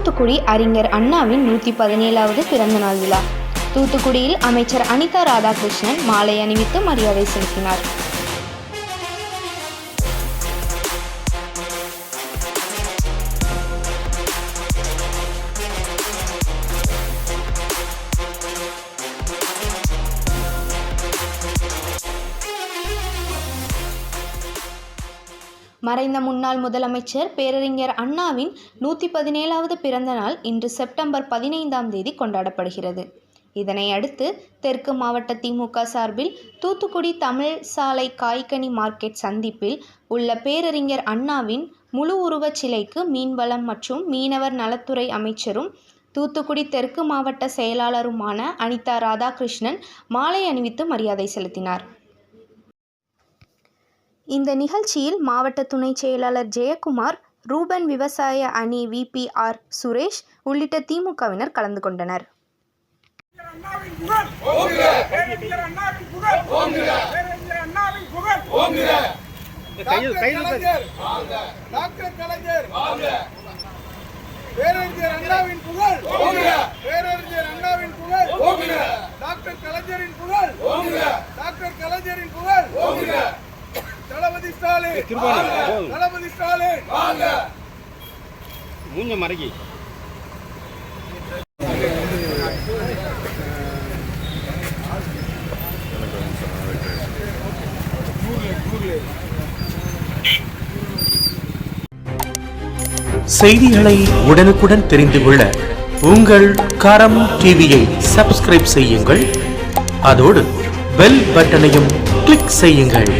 தூத்துக்குடி அறிஞர் அண்ணாவின் 117வது பிறந்தநாள் விழா. தூத்துக்குடியில் அமைச்சர் அனிதா ராதாகிருஷ்ணன் மாலை அணிவித்து மரியாதை செலுத்தினார். மறைந்த முன்னாள் முதலமைச்சர் பேரறிஞர் அண்ணாவின் 117வது பிறந்த நாள் இன்று செப்டம்பர் 15ஆம் தேதி கொண்டாடப்படுகிறது. இதனை அடுத்து தெற்கு மாவட்ட திமுக சார்பில் தூத்துக்குடி தமிழ் சாலை காய்கனி மார்க்கெட் சந்திப்பில் உள்ள பேரறிஞர் அண்ணாவின் முழு உருவச் சிலைக்கு மீன்வளம் மற்றும் மீனவர் நலத்துறை அமைச்சரும் தூத்துக்குடி தெற்கு மாவட்ட செயலாளருமான அனிதா ராதாகிருஷ்ணன் மாலை அணிவித்து மரியாதை செலுத்தினார். இந்த நிகழ்ச்சியில் மாவட்ட துணை செயலாளர் ஜெயக்குமார், ரூபன் விவசாய அணி VPR சுரேஷ் உள்ளிட்ட திமுகவினர் கலந்து கொண்டனர். தளபதி ஸ்டாலின் மூஞ்ச மறைக்கி செய்திகளை உடனுக்குடன் தெரிந்து கொள்ள உங்கள் கரம் டிவியை சப்ஸ்கிரைப் செய்யுங்கள். அதோடு பெல் பட்டனையும் கிளிக் செய்யுங்கள்.